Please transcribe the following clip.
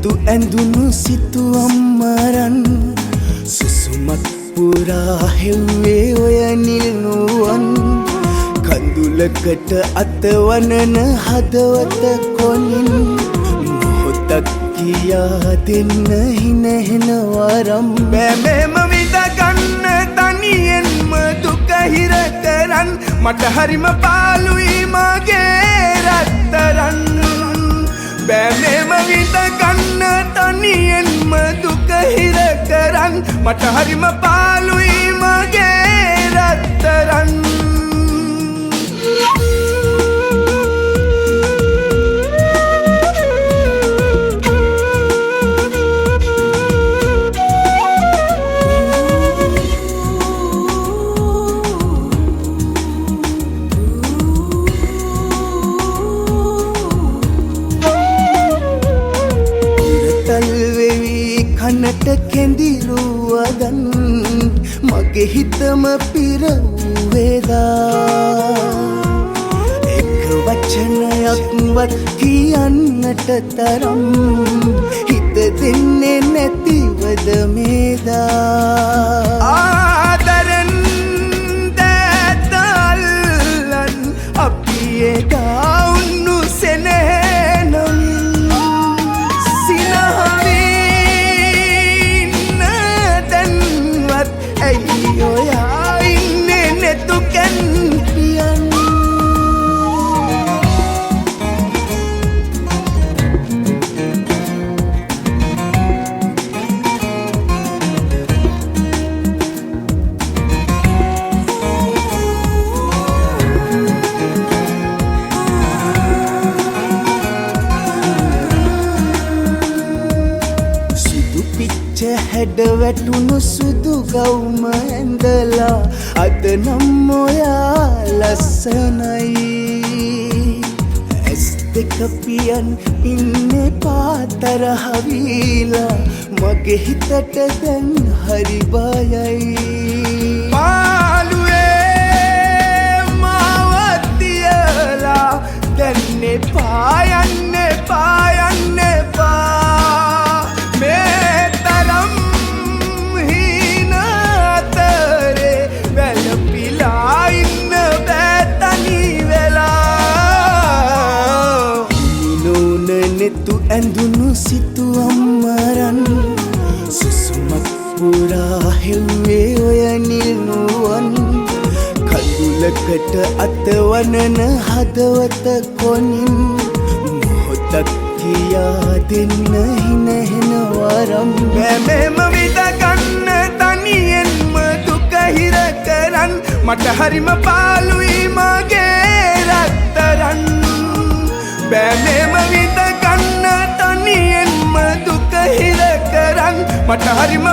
නෙතු ඇඳුණු සිතුවම් මරන් සුසුමක් පුරා හෙව්වේ ඔය නිල්නුවන් කඳුලකට අතවනන හදවත කොනින් මොහොතක් කියා දෙන්න හිනහෙන වරම් බෑමෙම විඳගන්න තනියෙන්ම දුක හිර කරන් මට හරිම පාළුයි මගේ රත්තරන් බෑමෙම විඳගන්න තනියෙන්ම දුක හිර කරන් මට හරිම පාළුයි මගේ රත්තරන් කනට කෙඳිරුවදන් මගේ හිතම පිරවුවේදා එක වචනයක්වත් කියන්නට තරම් හිත දෙන්නේ නැතිවද මේදා ආදරෙන් දැතල්ලන් අපි එදා උන්නු සෙනෙහනමින් හැඩ වැටුණු සුදු ගවුම ඇඳලා අද නම් ඔයා ලස්සනයි ඇස් දෙක පියන් ඉන්නේ පාතරහවිලා මගේ හිතට දැන් හරි බයයි පාළුවේ මාවත් තියලා දැන්නේ පායන්නේ පායන්නේ නෙතු ඇඳුණු සිතුවම් මරන් සුසුමක් පුරා හෙව්වේ ඔය නිල්නුවන් කඳුලකට අතවනන හදවත කොනින් මොහොතක් කියා දෙන්න හිනහෙන වරම් බෑමෙම විඳගන්න තනියෙන්ම දුක හිර කරන් මට හරිම පාළුයි මගේ රත්තරන් බෑමෙම විඳගන්න තනියෙන්ම දුක හිර කරන් මට හරිම